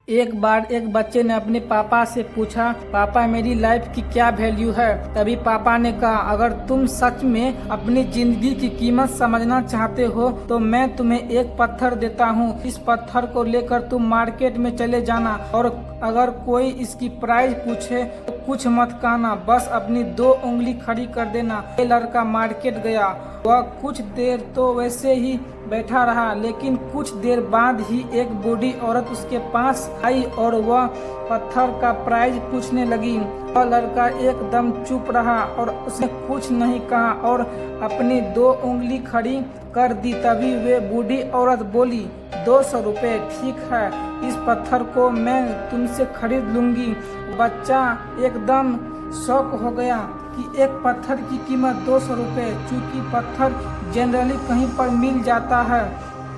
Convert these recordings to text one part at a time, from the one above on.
एक बार एक बच्चे ने अपने पापा से पूछा, पापा मेरी लाइफ की क्या वैल्यू है। तभी पापा ने कहा, अगर तुम सच में अपनी जिंदगी की कीमत समझना चाहते हो तो मैं तुम्हें एक पत्थर देता हूँ। इस पत्थर को लेकर तुम मार्केट में चले जाना और अगर कोई इसकी प्राइस पूछे तो कुछ मत कहना, बस अपनी 2 उंगली खड़ी कर देना। ये लड़का मार्केट गया। वह कुछ देर तो वैसे ही बैठा रहा, लेकिन कुछ देर बाद ही एक बूढ़ी औरत उसके पास आई और वह पत्थर का प्राइस पूछने लगी। वह लड़का एकदम चुप रहा और उसने कुछ नहीं कहा और अपनी 2 उंगली खड़ी कर दी। तभी वे बूढ़ी औरत बोली, 200 रुपये ठीक है, इस पत्थर को मैं तुमसे खरीद लूंगी। बच्चा एकदम शॉक हो गया कि एक पत्थर की कीमत 200 रुपये। चूँकि पत्थर जनरली कहीं पर मिल जाता है,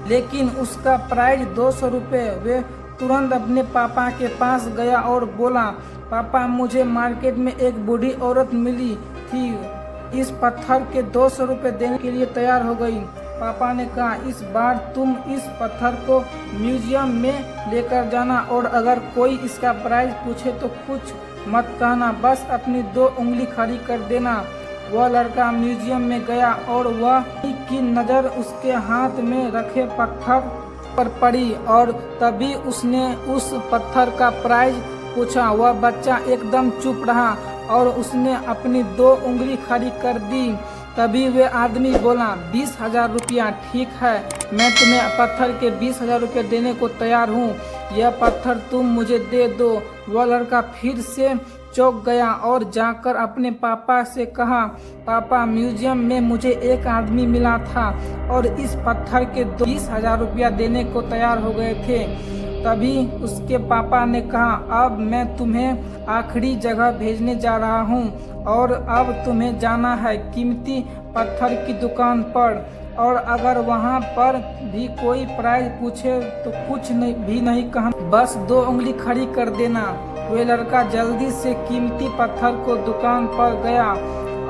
लेकिन उसका प्राइस 200 रुपये। वे तुरंत अपने पापा के पास गया और बोला, पापा मुझे मार्केट में एक बूढ़ी औरत मिली थी, इस पत्थर के 200 रुपये देने के लिए तैयार हो गई। पापा ने कहा, इस बार तुम इस पत्थर को म्यूजियम में लेकर जाना और अगर कोई इसका प्राइस पूछे तो कुछ मत कहना, बस अपनी 2 उंगली खड़ी कर देना। वह लड़का म्यूजियम में गया और वह की नज़र उसके हाथ में रखे पत्थर पर पड़ी और तभी उसने उस पत्थर का प्राइस पूछा। वह बच्चा एकदम चुप रहा और उसने अपनी 2 उंगली खड़ी कर दी। तभी वे आदमी बोला, 20,000 रुपया ठीक है, मैं तुम्हें पत्थर के 20,000 रुपये देने को तैयार हूँ, यह पत्थर तुम मुझे दे दो। वह लड़का फिर से चौंक गया और जाकर अपने पापा से कहा, पापा म्यूजियम में मुझे एक आदमी मिला था और इस पत्थर के 20,000 रुपया देने को तैयार हो गए थे। तभी उसके पापा ने कहा, अब मैं तुम्हें आखिरी जगह भेजने जा रहा हूँ और अब तुम्हें जाना है कीमती पत्थर की दुकान पर और अगर वहाँ पर भी कोई प्राइस पूछे तो कुछ नहीं कहना, बस 2 उंगली खड़ी कर देना। वे लड़का जल्दी से कीमती पत्थर को दुकान पर गया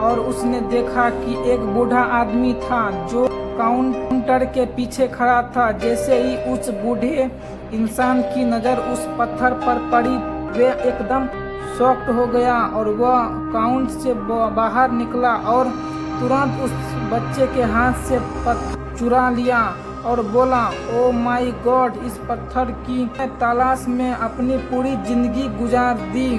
और उसने देखा कि एक बूढ़ा आदमी था जो काउंटर के पीछे खड़ा था। जैसे ही उस बूढ़े इंसान की नज़र उस पत्थर पर पड़ी, वे एकदम शॉक्ड हो गया और वह काउंट से बाहर निकला और तुरंत उस बच्चे के हाथ से पत्थर चुरा लिया और बोला, ओ माय गॉड, इस पत्थर की तलाश में अपनी पूरी जिंदगी गुजार दी।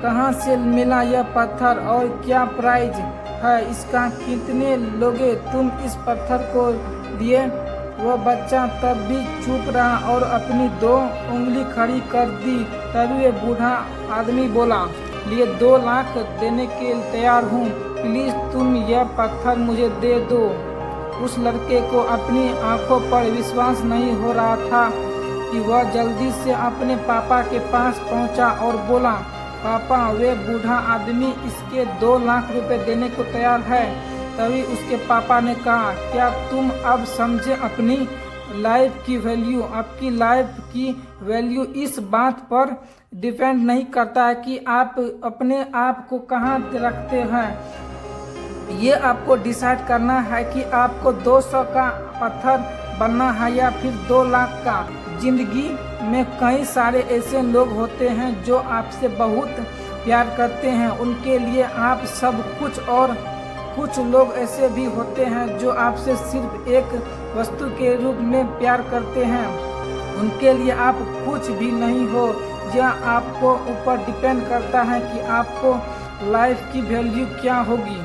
कहाँ से मिला यह पत्थर और क्या प्राइस है इसका, कितने लोगे तुम इस पत्थर को दिए। वह बच्चा तब भी चुप रहा और अपनी 2 उंगली खड़ी कर दी। तभी वह बूढ़ा आदमी बोला, लिए 2 लाख देने के लिए तैयार हूँ, प्लीज़ तुम यह पत्थर मुझे दे दो। उस लड़के को अपनी आंखों पर विश्वास नहीं हो रहा था कि वह जल्दी से अपने पापा के पास पहुंचा और बोला, पापा वे बूढ़ा आदमी इसके 2 लाख रुपए देने को तैयार है। तभी उसके पापा ने कहा, क्या तुम अब समझे अपनी लाइफ की वैल्यू। आपकी लाइफ की वैल्यू इस बात पर डिपेंड नहीं करता है कि आप अपने आप को कहाँ रखते हैं, ये आपको डिसाइड करना है कि आपको 200 का पत्थर बनना है या फिर 2 लाख का। जिंदगी में कई सारे ऐसे लोग होते हैं जो आपसे बहुत प्यार करते हैं, उनके लिए आप सब कुछ, और कुछ लोग ऐसे भी होते हैं जो आपसे सिर्फ एक वस्तु के रूप में प्यार करते हैं, उनके लिए आप कुछ भी नहीं हो। यह आपको ऊपर डिपेंड करता है कि आपको लाइफ की वैल्यू क्या होगी।